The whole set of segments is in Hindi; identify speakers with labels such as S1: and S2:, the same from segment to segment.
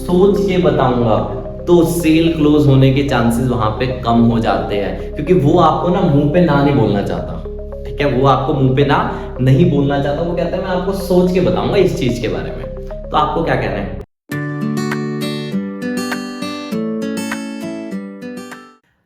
S1: सोच के बताऊंगा तो सेल क्लोज होने के चांसेस वहां पे कम हो जाते हैं, क्योंकि वो आपको ना मुंह पे ना नहीं बोलना चाहता। ठीक है, वो आपको मुंह पे ना नहीं बोलना चाहता, वो कहता है मैं आपको सोच के बताऊंगा इस चीज के बारे में। तो आपको क्या कहना है?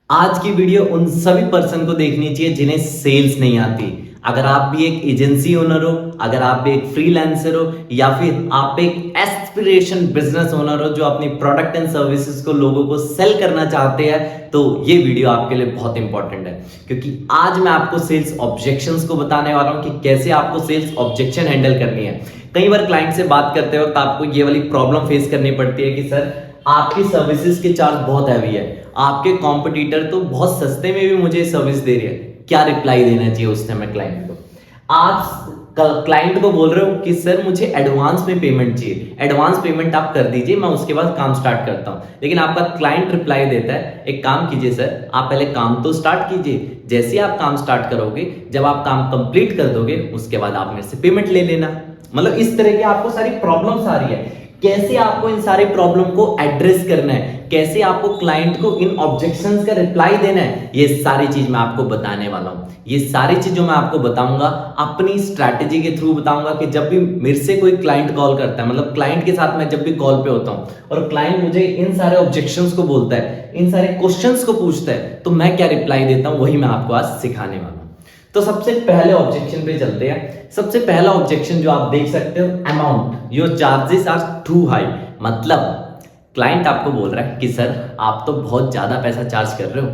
S1: आज की वीडियो उन सभी पर्सन को देखनी चाहिए जिन्हें सेल्स नहीं आती। अगर आप भी एक एजेंसी ओनर हो, अगर आप भी एक फ्रीलांसर हो, या फिर आप एक एस्पिरेशन बिजनेस ओनर हो जो अपनी प्रोडक्ट एंड सर्विसेज को लोगों को सेल करना चाहते हैं, तो ये वीडियो आपके लिए बहुत इंपॉर्टेंट है। क्योंकि आज मैं आपको सेल्स ऑब्जेक्शंस को बताने वाला हूं कि कैसे आपको सेल्स ऑब्जेक्शन हैंडल करनी है। कई बार क्लाइंट से बात करते वक्त आपको ये वाली प्रॉब्लम फेस करनी पड़ती है कि सर आपकी सर्विसेज के चार्ज बहुत हैवी है, आपके कॉम्पिटिटर तो बहुत सस्ते में भी मुझे सर्विस दे रही है, क्या रिप्लाई देना चाहिए उस समय क्लाइंट को? आप क्लाइंट को बोल रहे हो कि सर मुझे एडवांस में पेमेंट चाहिए, एडवांस पेमेंट आप कर दीजिए, मैं उसके बाद काम स्टार्ट करता हूं। लेकिन आपका क्लाइंट रिप्लाई देता है एक काम कीजिए सर, आप पहले काम तो स्टार्ट कीजिए, जैसे ही आप काम स्टार्ट करोगे, जब आप काम कंप्लीट कर दोगे उसके बाद आप मेरे से पेमेंट ले लेना। मतलब इस तरह की आपको सारी प्रॉब्लम्स आ रही है। कैसे आपको इन सारी प्रॉब्लम को एड्रेस करना है, कैसे आपको क्लाइंट को इन ऑब्जेक्शंस का रिप्लाई देना है, ये सारी चीज मैं आपको बताने वाला हूं। ये सारी चीज जो मैं आपको बताऊंगा अपनी स्ट्रैटेजी के थ्रू बताऊंगा कि जब भी मेरे से कोई क्लाइंट कॉल करता है, मतलब क्लाइंट के साथ मैं जब भी कॉल पे होता हूं और क्लाइंट मुझे इन सारे ऑब्जेक्शंस को बोलता है, इन सारे क्वेश्चंस को पूछता है, तो मैं क्या रिप्लाई देता हूं वही मैं आपको आज सिखाने वाला हूं। तो सबसे पहले ऑब्जेक्शन पे चलते हैं। सबसे पहला ऑब्जेक्शन जो आप देख सकते हो, amount, your charges are too high. मतलब क्लाइंट आपको बोल रहा है कि सर आप तो बहुत ज्यादा पैसा चार्ज कर रहे हो,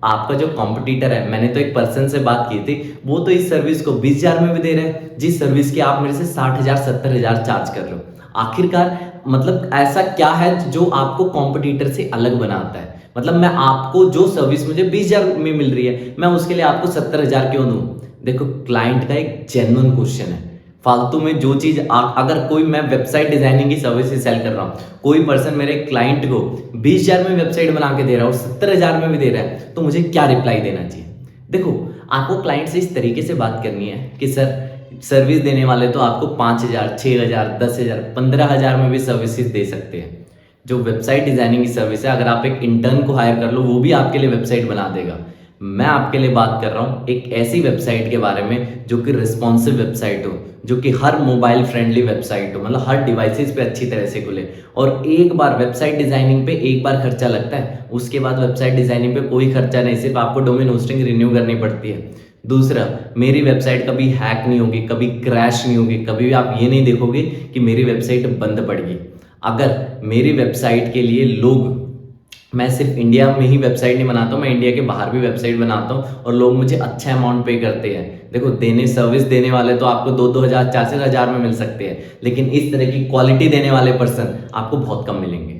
S1: आपका जो कॉम्पिटिटर है, मैंने तो एक पर्सन से बात की थी, वो तो इस सर्विस को 20,000 में भी दे रहे हैं, जिस सर्विस की आप मेरे से 60,000 70,000 चार्ज कर रहे हो। आखिरकार मतलब ऐसा क्या है जो आपको कॉम्पिटिटर से अलग बनाता है? मतलब मैं आपको जो सर्विस मुझे 20,000 में मिल रही है, मैं उसके लिए आपको 70,000 क्यों दूं? देखो, क्लाइंट का एक जेन्युइन क्वेश्चन है। फालतू में जो चीज अगर कोई, मैं वेबसाइट डिजाइनिंग की सर्विस सेल कर रहा हूँ, कोई पर्सन मेरे क्लाइंट को 20,000 में वेबसाइट बना के दे रहा है और 70,000 में भी दे रहा है, तो मुझे क्या रिप्लाई देना चाहिए? देखो, आपको क्लाइंट से इस तरीके से बात करनी है कि सर सर्विस देने वाले तो आपको 5,000 6,000 10,000 15,000 में भी सर्विसेज दे सकते हैं। जो वेबसाइट डिजाइनिंग की सर्विस है, अगर आप एक इंटर्न को हायर कर लो, वो भी आपके लिए वेबसाइट बना देगा। मैं आपके लिए बात कर रहा हूँ एक ऐसी वेबसाइट के बारे में जो कि रिस्पॉन्सिव वेबसाइट हो, जो कि हर मोबाइल फ्रेंडली वेबसाइट हो, मतलब हर डिवाइसेस पे अच्छी तरह से खुले। और एक बार वेबसाइट डिजाइनिंग पे एक बार खर्चा लगता है, उसके बाद वेबसाइट डिजाइनिंग पे कोई खर्चा नहीं, सिर्फ आपको डोमेन होस्टिंग रिन्यू करनी पड़ती है। दूसरा, मेरी वेबसाइट कभी हैक नहीं होगी, कभी क्रैश नहीं होगी, कभी भी आप ये नहीं देखोगे कि मेरी वेबसाइट बंद पड़ गई। अगर मेरी वेबसाइट के लिए लोग, मैं सिर्फ इंडिया में ही वेबसाइट नहीं बनाता हूँ, मैं इंडिया के बाहर भी वेबसाइट बनाता हूँ और लोग मुझे अच्छा अमाउंट पे करते हैं। देखो, सर्विस देने वाले तो आपको 2,000 4,000 में मिल सकते हैं, लेकिन इस तरह की क्वालिटी देने वाले पर्सन आपको बहुत कम मिलेंगे।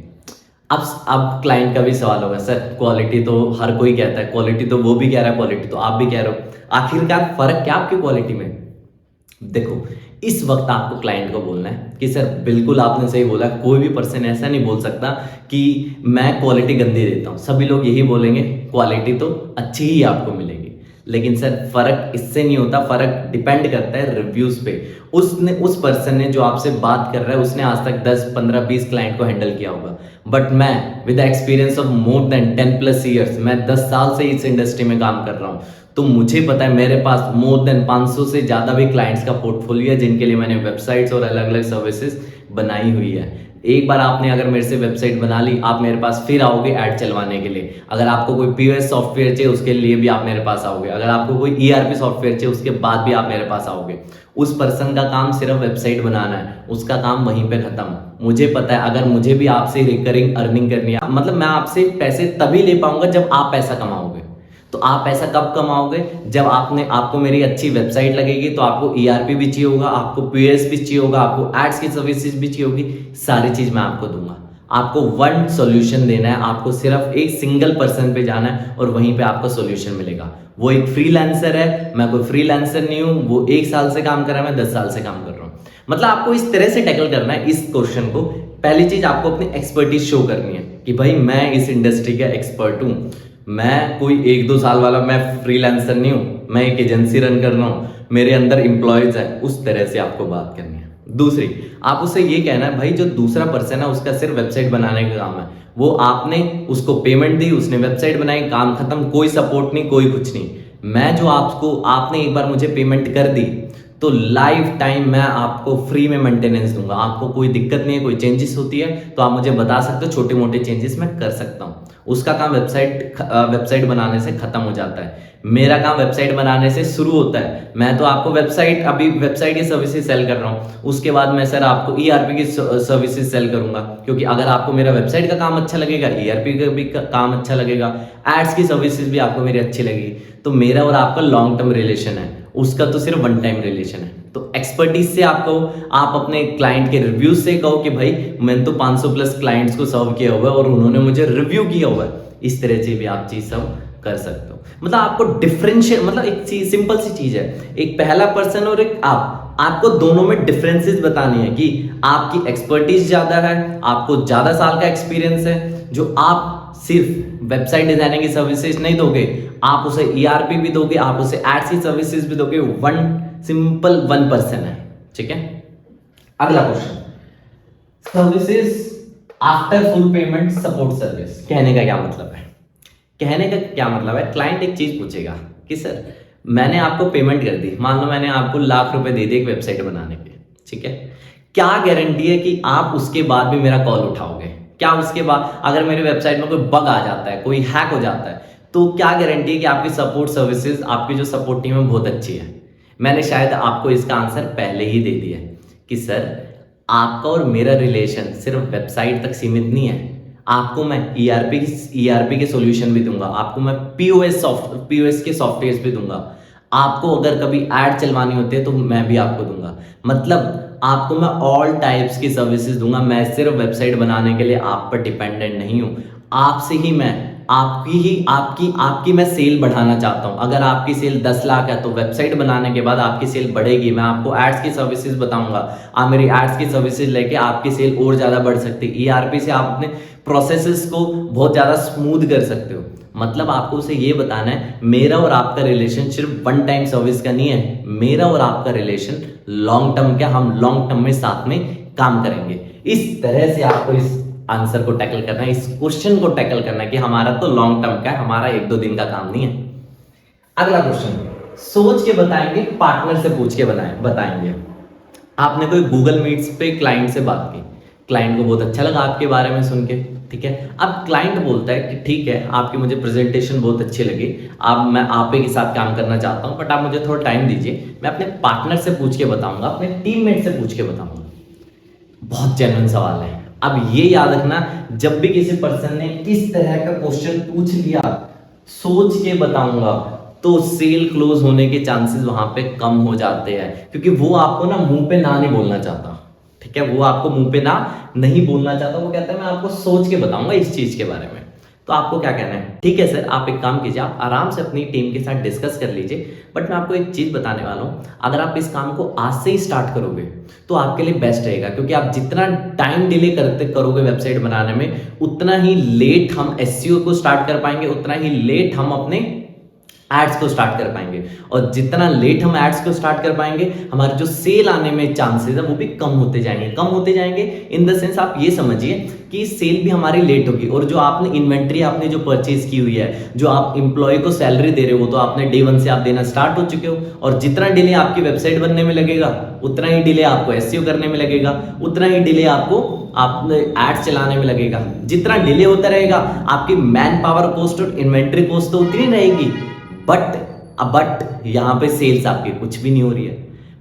S1: अब क्लाइंट का भी सवाल होगा, सर क्वालिटी तो हर कोई कहता है, क्वालिटी तो वो भी कह रहा है, क्वालिटी तो आप भी कह रहे हो, आखिरकार फर्क क्या आपकी क्वालिटी में? देखो, इस वक्त आपको क्लाइंट को बोलना है कि सर बिल्कुल आपने सही बोला, कोई भी पर्सन ऐसा नहीं बोल सकता कि मैं क्वालिटी गंदी देता हूं। सभी लोग यही बोलेंगे क्वालिटी तो अच्छी ही आपको मिलेगी। लेकिन सर फर्क इससे नहीं होता, फर्क डिपेंड करता है रिव्यूज पे। उस पर्सन ने जो आपसे बात कर रहा है, उसने आज तक 10 15 20 क्लाइंट को हैंडल किया होगा, बट मैं with experience of more than 10+ years, मैं 10 साल से इस इंडस्ट्री में काम कर रहा हूँ, तो मुझे पता है मेरे पास मोर देन 500 से ज़्यादा भी क्लाइंट्स का पोर्टफोलियो है जिनके लिए मैंने वेबसाइट्स और अलग अलग सर्विसेज बनाई हुई है। एक बार आपने अगर मेरे से वेबसाइट बना ली, आप मेरे पास फिर आओगे ऐड चलवाने के लिए। अगर आपको कोई पीओएस सॉफ्टवेयर चाहिए, उसके लिए भी आप मेरे पास आओगे। अगर आपको कोई ईआरपी सॉफ्टवेयर चाहिए, उसके बाद भी आप मेरे पास आओगे। उस पर्सन का काम सिर्फ वेबसाइट बनाना है, उसका काम वहीं पे खत्म। मुझे पता है अगर मुझे भी आपसे रिकरिंग अर्निंग करनी है, मतलब मैं आपसे पैसे तभी ले पाऊंगा जब आप पैसा कमाओगे। तो आप पैसा कब कमाओगे? जब आपको मेरी अच्छी वेबसाइट लगेगी, तो आपको ईआरपी भी चाहिए होगा, आपको पीएस भी चाहिए होगा, आपको एड्स की सर्विसेज भी चाहिए होगी, सारी चीज मैं आपको दूंगा। आपको वन सॉल्यूशन देना है, आपको सिर्फ एक सिंगल पर्सन पे जाना है और वहीं पे आपको सॉल्यूशन मिलेगा। वो एक फ्रीलांसर है, मैं कोई फ्रीलांसर नहीं हूं, वो 1 साल से काम कर रहा है, मैं 10 साल से काम कर रहा हूं। मतलब आपको इस तरह से टैकल करना है इस क्वेश्चन को। पहली चीज, आपको अपनी एक्सपर्टीज शो करनी है कि भाई मैं इस इंडस्ट्री का एक्सपर्ट हूं, मैं कोई 1-2 साल वाला, मैं फ्रीलांसर नहीं हूं, मैं एक एजेंसी रन कर रहा हूं, मेरे अंदर एम्प्लॉयज है। उस तरह से आपको बात करनी है। दूसरी, आप उससे ये कहना है भाई जो दूसरा पर्सन है उसका सिर्फ वेबसाइट बनाने का काम है, वो आपने उसको पेमेंट दी, उसने वेबसाइट बनाई, काम खत्म, कोई सपोर्ट नहीं, कोई कुछ नहीं। मैं जो आपको, आपने एक बार मुझे पेमेंट कर दी तो लाइफ टाइम मैं आपको फ्री में मेंटेनेंस दूंगा। आपको कोई दिक्कत नहीं है, कोई चेंजेस होती है तो आप मुझे बता सकते हो, छोटे मोटे चेंजेस मैं कर सकता हूँ। उसका काम वेबसाइट बनाने से खत्म हो जाता है, मेरा काम वेबसाइट बनाने से शुरू होता है। मैं तो आपको अभी वेबसाइट की सर्विसेज सेल कर रहा हूँ, उसके बाद मैं सर आपको ईआरपी की सर्विसेज सेल करूंगा, क्योंकि अगर आपको मेरा वेबसाइट का काम अच्छा लगेगा, ईआरपी का भी काम अच्छा लगेगा, एड्स की सर्विसेज भी आपको मेरी अच्छी लगेगी, तो मेरा और आपका लॉन्ग टर्म रिलेशन है, उसका तो सिर्फ वन टाइम रिलेशन है। तो एक्सपर्टीज से आप कहो, आप अपने क्लाइंट के रिव्यूज से कहो कि भाई मैंने तो 500 प्लस क्लाइंट्स को सर्व किया हुआ है और उन्होंने मुझे रिव्यू किया हुआ है, इस तरह से भी आप चीज सब कर सकते हो। मतलब आपको डिफरेंशिएट, मतलब एक चीज, सिंपल सी चीज है, एक पहला पर्सन और एक आपको दोनों में डिफरेंसेस बतानी है कि आपकी एक्सपर्टीज ज्यादा है, आपको ज्यादा साल का एक्सपीरियंस है, जो आप सिर्फ वेबसाइट डिजाइनिंग की सर्विसेज नहीं दोगे, आप उसे ईआरपी भी दोगे, आप उसे एड्स की सर्विसेज भी दोगे। वन पर्सन है, ठीक है। अगला question, services after full payment support service, कहने का क्या मतलब है? कहने का क्या मतलब है, क्लाइंट एक चीज पूछेगा कि सर मैंने आपको पेमेंट कर दी, मान लो मैंने आपको ₹1,00,000 दे दिए एक वेबसाइट बनाने पे, ठीक है, क्या गारंटी है कि आप उसके बाद भी मेरा कॉल उठाओगे? क्या उसके बाद अगर मेरे वेबसाइट में कोई बग आ जाता है, कोई हैक हो जाता है, तो क्या गारंटी है कि आपकी सपोर्ट सर्विसेज, आपकी जो सपोर्ट टीम है बहुत अच्छी है? मैंने शायद आपको इसका आंसर पहले ही दे दिया कि सर आपका और मेरा रिलेशन सिर्फ वेबसाइट तक सीमित नहीं है, आपको मैं ईआरपी के सॉल्यूशन भी दूंगा, आपको मैं पीओएस के सॉफ्टवेयर भी दूंगा, आपको अगर कभी ऐड चलवानी होती है तो मैं भी आपको दूंगा। मतलब आपको मैं ऑल टाइप्स की सर्विसेज दूंगा, मैं सिर्फ वेबसाइट बनाने के लिए आप पर डिपेंडेंट नहीं हूं, आपसे ही मैं आपकी मैं सेल बढ़ाना चाहता हूं। अगर आपकी सेल 10 लाख है तो वेबसाइट बनाने के बाद आपकी सेल बढ़ेगी, मैं आपको एड्स की सर्विसेज बताऊंगा, आप मेरी एड्स की सर्विसेज लेके आपकी सेल और ज्यादा बढ़ सकती है। ईआरपी से आप अपने प्रोसेसेस को बहुत ज्यादा स्मूथ कर सकते हो। मतलब आपको उसे ये बताना है मेरा और आपका रिलेशन सिर्फ वन टाइम सर्विस का नहीं है, मेरा और आपका रिलेशन लॉन्ग टर्म का, हम लॉन्ग टर्म में साथ में काम करेंगे। इस तरह से आपको इस आंसर को टैकल करना है, इस क्वेश्चन को टैकल करना है कि हमारा तो लॉन्ग टर्म का है, हमारा 1-2 दिन का काम नहीं है। अगला क्वेश्चन, सोच के बताएंगे, पार्टनर से पूछ के बताएंगे। आपने कोई गूगल मीट्स पे क्लाइंट से बात की, क्लाइंट को बहुत अच्छा लगा आपके बारे में सुन के, ठीक है। अब क्लाइंट बोलता है कि ठीक है आपकी मुझे प्रेजेंटेशन बहुत अच्छी लगी, अब मैं आप ही के साथ काम करना चाहता हूं, बट आप मुझे थोड़ा टाइम दीजिए, मैं अपने पार्टनर से पूछ के बताऊंगा, अपने टीममेट से पूछ के बताऊंगा। बहुत जेन्युइन सवाल है। अब ये याद रखना, जब भी किसी पर्सन ने इस तरह का क्वेश्चन पूछ लिया, सोच के बताऊंगा, तो सेल क्लोज होने के चांसेस वहां पे कम हो जाते हैं, क्योंकि वो आपको ना मुंह पे ना नहीं बोलना चाहता, ठीक है, वो आपको मुंह पे ना नहीं बोलना चाहता, वो कहता है मैं आपको सोच के बताऊंगा इस चीज के बारे में। तो आपको क्या कहना है? ठीक है सर, आप एक काम कीजिए, आप आराम से अपनी टीम के साथ डिस्कस कर लीजिए, बट मैं आपको एक चीज बताने वाला हूं, अगर आप इस काम को आज से ही स्टार्ट करोगे तो आपके लिए बेस्ट रहेगा, क्योंकि आप जितना टाइम डिले करोगे वेबसाइट बनाने में, उतना ही लेट हम एसईओ को स्टार्ट कर पाएंगे, उतना ही लेट हम अपने एड्स को स्टार्ट कर पाएंगे, और जितना लेट हम एड्स को स्टार्ट कर पाएंगे, हमारे जो सेल आने में चांसेस है वो भी कम होते जाएंगे इन द सेंस, आप ये समझिए कि सेल भी हमारी लेट होगी, और जो आपने इन्वेंट्री आपने जो परचेज की हुई है, जो आप इंप्लॉय को सैलरी दे रहे हो, वो तो आपने डे 1 से आप देना स्टार्ट हो चुके हो, और जितना डिले आपकी वेबसाइट बनने में लगेगा, उतना ही डिले आपको एसईओ करने में लगेगा, उतना ही डिले आपको आपने एड्स चलाने में लगेगा। जितना डिले होता रहेगा, आपकी मैन पावर कॉस्ट और इन्वेंट्री कॉस्ट तो उतनी रहेगी, बट यहां पे सेल्स आपकी कुछ भी नहीं हो रही है।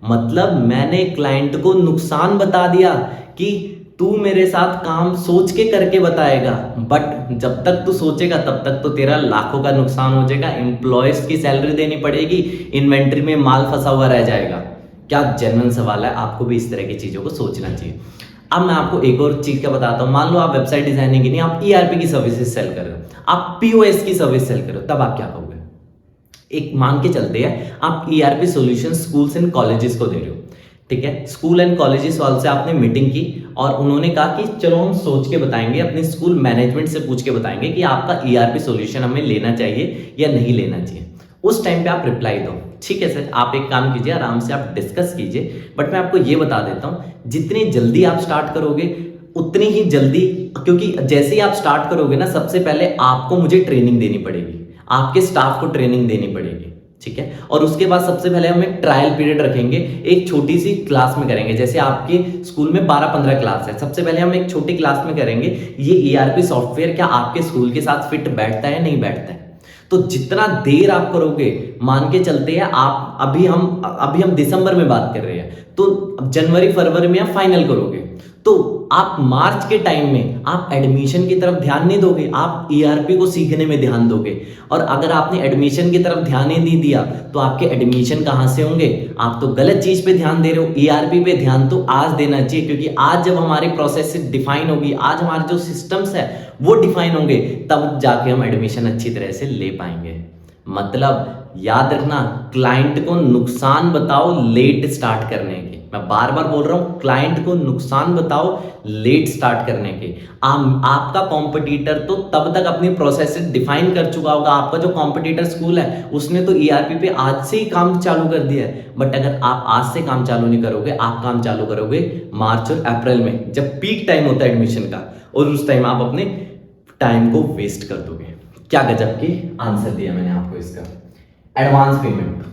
S1: मतलब मैंने क्लाइंट को नुकसान बता दिया कि तू मेरे साथ काम सोच के करके बताएगा, बट जब तक तू सोचेगा तब तक तो तेरा लाखों का नुकसान हो जाएगा, एम्प्लॉयज की सैलरी देनी पड़ेगी, इन्वेंट्री में माल फंसा हुआ रह जाएगा। क्या जेन्युइन सवाल है, आपको भी इस तरह की चीजों को सोचना चाहिए। अब मैं आपको एक और चीज का बताता हूं, मान लो आप वेबसाइट डिजाइनिंग की नहीं, आप ईआरपी की सर्विसेज सेल कर रहे हो, आप पीओएस की सर्विस सेल कर रहे हो, तब आप क्या करोगे? एक मान के चलते हैं आप ERP solution schools and colleges को दे रहे हो, ठीक है, स्कूल एंड कॉलेजेस वालों से आपने मीटिंग की और उन्होंने कहा कि चलो हम सोच के बताएंगे, अपने स्कूल मैनेजमेंट से पूछ के बताएंगे कि आपका ईआरपी सॉल्यूशन हमें लेना चाहिए या नहीं लेना चाहिए। उस टाइम पे आप रिप्लाई दो। ठीक है सर, आप एक काम कीजिए, आराम से आप डिस्कस कीजिए, बट मैं आपको ये बता देता हूँ, जितनी जल्दी आप स्टार्ट करोगे उतनी ही जल्दी, क्योंकि जैसे ही आप स्टार्ट करोगे ना, सबसे पहले आपको मुझे ट्रेनिंग देनी पड़ेगी, आपके स्टाफ को ट्रेनिंग देनी पड़ेगी। ठीक है, और उसके बाद सबसे पहले हम एक ट्रायल पीरियड रखेंगे, एक छोटी सी क्लास में करेंगे। जैसे आपके स्कूल में 12-15 क्लास है, सबसे पहले हम एक छोटी क्लास में करेंगे ये ईआरपी सॉफ्टवेयर क्या आपके स्कूल के साथ फिट बैठता है नहीं बैठता है। तो जितना देर आप करोगे, मान के चलते हैं आप, अभी हम दिसंबर में बात कर रहे हैं, तो जनवरी फरवरी में आप फाइनल करोगे, तो आप मार्च के टाइम में आप एडमिशन की तरफ ध्यान नहीं दोगे, आप ईआरपी को सीखने में ध्यान दोगे। और अगर आपने एडमिशन की तरफ ध्यान ही नहीं दिया तो आपके एडमिशन कहाँ से होंगे? आप तो गलत चीज पे ध्यान दे रहे हो। ईआरपी पे ध्यान तो आज देना चाहिए, क्योंकि आज जब हमारी प्रोसेस डिफाइन होगी, आज हमारे जो सिस्टम्स है वो डिफाइन होंगे, तब जाके हम एडमिशन अच्छी तरह से ले पाएंगे। मतलब याद रखना, क्लाइंट को नुकसान बताओ लेट स्टार्ट करने के। मैं बार बार बोल रहा हूं, क्लाइंट को नुकसान बताओ लेट स्टार्ट करने के। आपका कॉम्पिटिटर तो तब तक अपनी प्रोसेस डिफाइन कर चुका होगा। आपका जो कॉम्पिटिटर स्कूल है उसने तो ईआरपी पे आज से ही काम चालू कर दिया है, बट अगर आप आज से काम चालू नहीं करोगे, आप काम चालू करोगे मार्च और अप्रैल में, जब पीक टाइम होता है एडमिशन का, और उस टाइम आप अपने टाइम को वेस्ट कर दोगे। क्या गजब की आंसर दिया मैंने आपको इसका। एडवांस पेमेंट,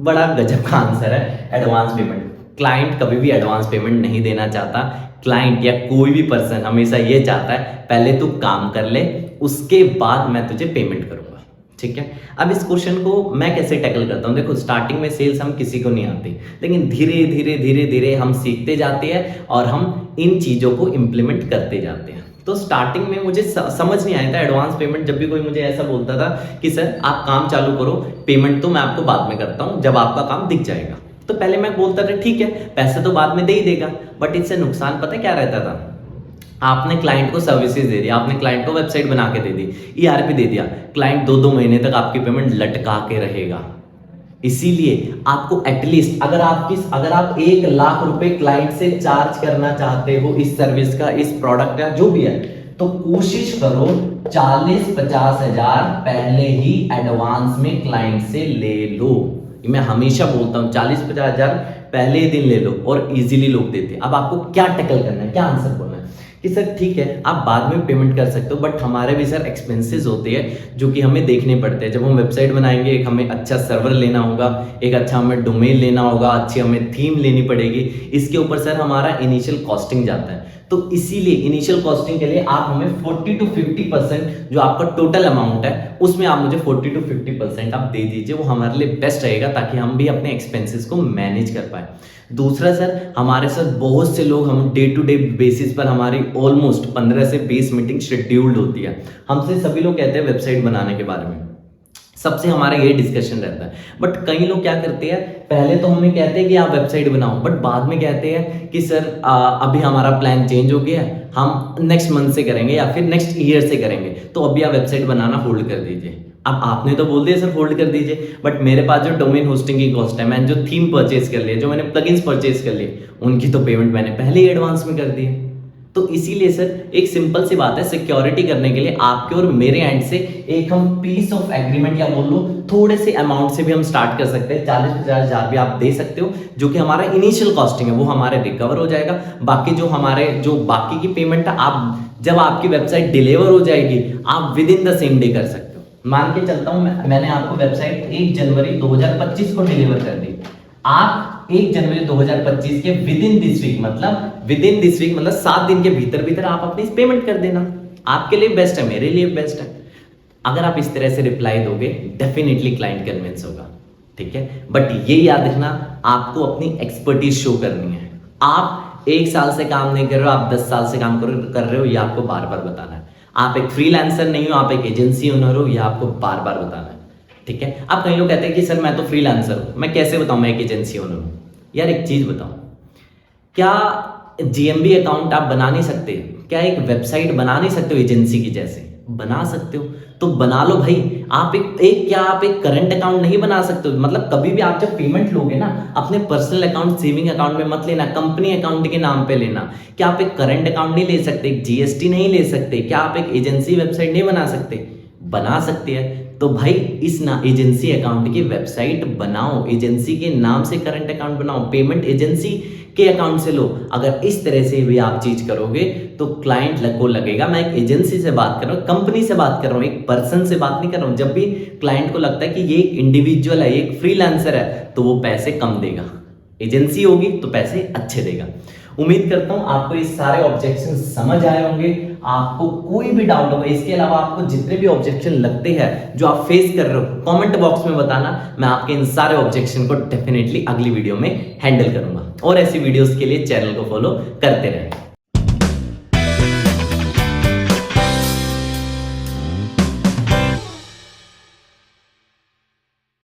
S1: बड़ा गजब का आंसर है एडवांस पेमेंट। क्लाइंट कभी भी एडवांस पेमेंट नहीं देना चाहता। क्लाइंट या कोई भी पर्सन हमेशा ये चाहता है पहले तू काम कर ले, उसके बाद मैं तुझे पेमेंट करूंगा। ठीक है, अब इस क्वेश्चन को मैं कैसे टैकल करता हूँ? देखो, स्टार्टिंग में सेल्स हम किसी को नहीं आती, लेकिन धीरे धीरे धीरे धीरे हम सीखते जाते हैं और हम इन चीज़ों को इम्प्लीमेंट करते जाते हैं। तो स्टार्टिंग में मुझे समझ नहीं आया था एडवांस पेमेंट। जब भी कोई मुझे ऐसा बोलता था कि सर आप काम चालू करो, पेमेंट तो मैं आपको बाद में करता हूँ जब आपका काम दिख जाएगा, तो पहले मैं बोलता था ठीक है, पैसे तो बाद में दे ही देगा। बट इससे नुकसान पता क्या रहता था? आपने क्लाइंट को सर्विसेज दे दिया, आपने क्लाइंट को वेबसाइट बना के दे दी, ईआरपी दे दिया, क्लाइंट 2-2 महीने तक आपकी पेमेंट लटका के रहेगा। इसीलिए आपको एटलीस्ट, अगर आप 1 लाख रुपए क्लाइंट से चार्ज करना चाहते हो इस सर्विस का, इस प्रोडक्ट का, जो भी है, तो कोशिश करो 40-50 हजार पहले ही एडवांस में क्लाइंट से ले लो। मैं हमेशा बोलता हूँ 40-50 हजार पहले ही दिन ले लो, और इजीली लोग देते हैं। अब आपको क्या टैकल करना है, क्या आंसर बोलना है कि सर ठीक है आप बाद में पेमेंट कर सकते हो, बट हमारे भी सर एक्सपेंसेस होते हैं जो कि हमें देखने पड़ते हैं। जब हम वेबसाइट बनाएंगे, एक हमें अच्छा सर्वर लेना होगा, एक अच्छा हमें डोमेन लेना होगा, अच्छी हमें थीम लेनी पड़ेगी, इसके ऊपर सर हमारा इनिशियल कॉस्टिंग जाता है। तो इसीलिए इनिशियल कॉस्टिंग के लिए आप हमें 40-50% जो आपका टोटल अमाउंट है उसमें आप मुझे 40-50% आप दे दीजिए, वो हमारे लिए बेस्ट रहेगा, ताकि हम भी अपने एक्सपेंसेस को मैनेज कर पाए। दूसरा सर, हमारे साथ बहुत से लोग, हम डे टू डे बेसिस पर हमारी ऑलमोस्ट 15 से 20 मीटिंग शेड्यूल्ड होती है। हमसे सभी लोग कहते हैं वेबसाइट बनाने के बारे में, सबसे हमारा ये डिस्कशन रहता है। बट कई लोग क्या करते हैं, पहले तो हमें कहते हैं कि आप वेबसाइट बनाओ, बट बाद में कहते हैं कि सर अभी हमारा प्लान चेंज हो गया है, हम नेक्स्ट मंथ से करेंगे या फिर नेक्स्ट ईयर से करेंगे, तो अभी आप वेबसाइट बनाना होल्ड कर दीजिए। अब आपने तो बोल दिया सर होल्ड कर दीजिए, बट मेरे पास जो डोमेन होस्टिंग की कॉस्ट है, मैंने जो थीम परचेज कर लिया, जो मैंने प्लगइन्स परचेज कर लिए, उनकी तो पेमेंट मैंने पहले ही एडवांस में कर दी है। तो इसीलिए सर एक सिंपल सी बात है, सिक्योरिटी करने के लिए आपके और मेरे एंड से एक हम पीस ऑफ एग्रीमेंट, या बोल लो थोड़े से अमाउंट से भी हम स्टार्ट कर सकते हैं। 40-50 हजार भी आप दे सकते हो, जो कि हमारा इनिशियल कॉस्टिंग है वो हमारे रिकवर हो जाएगा। बाकी जो बाकी की पेमेंट है, आप जब आपकी वेबसाइट डिलीवर हो जाएगी, आप with in the same day कर सकते हो। मान के चलता हूं मैंने आपको वेबसाइट 1 जनवरी 2025 को डिलीवर कर दी, आप 1 जनवरी 2025 के विद इन दिस वीक मतलब 7 दिन के भीतर आप अपनी पेमेंट कर देना। आपके लिए बेस्ट है, मेरे लिए बेस्ट है। अगर आप इस तरह से रिप्लाई दोगे, डेफिनेटली क्लाइंट कन्विंस होगा। ठीक है, बट ये याद रखना, आपको अपनी एक्सपर्टीज शो करनी है। आप 1 साल से काम नहीं कर रहे हो, आप 10 साल से काम कर रहे हो, ये आपको बार बार बताना है। आप एक फ्रीलांसर नहीं हो, आप एक एजेंसी ओनर हो, यह आपको बार बार बताना है। ठीक है, अब कई लोग कहते हैं कि सर मैं तो फ्रीलांसर हूं, मैं कैसे बताऊं मैं एक एजेंसी ओनर हूं? यार एक चीज बताओ, क्या जीएमबी अकाउंट आप बना नहीं सकते? क्या एक वेबसाइट बना नहीं सकते हो एजेंसी की जैसे? बना सकते हो, तो बना लो भाई। आप एक करंट अकाउंट नहीं बना सकते हो? मतलब कभी भी आप जब पेमेंट लोगे ना, अपने पर्सनल अकाउंट, सेविंग अकाउंट में मत लेना, कंपनी अकाउंट के नाम पे लेना। क्या आप एक करंट अकाउंट नहीं ले सकते? एक जीएसटी नहीं ले सकते? क्या आप एक एजेंसी वेबसाइट नहीं बना सकते? बना सकते हैं। तो भाई इस ना एजेंसी अकाउंट की वेबसाइट बनाओ, एजेंसी के नाम से करंट अकाउंट बनाओ, पेमेंट एजेंसी के अकाउंट से लो। अगर इस तरह से भी आप चीज करोगे तो क्लाइंट को लगेगा, मैं एक एजेंसी से बात कर रहा हूँ, कंपनी से बात कर रहा हूँ, एक पर्सन से बात नहीं कर रहा हूँ। जब भी क्लाइंट को लगता है कि ये एक इंडिविजुअल है, एक फ्रीलांसर है, तो वो पैसे कम देगा। एजेंसी होगी तो पैसे अच्छे देगा। उम्मीद करता हूं आपको ये सारे ऑब्जेक्शन समझ आए होंगे। आपको कोई भी डाउट होगा, इसके अलावा आपको जितने भी ऑब्जेक्शन लगते हैं जो आप फेस कर रहे हो, कमेंट बॉक्स में बताना। मैं आपके इन सारे ऑब्जेक्शन को डेफिनेटली अगली वीडियो में हैंडल करूंगा। और ऐसी वीडियोस के लिए चैनल को फॉलो करते रहें।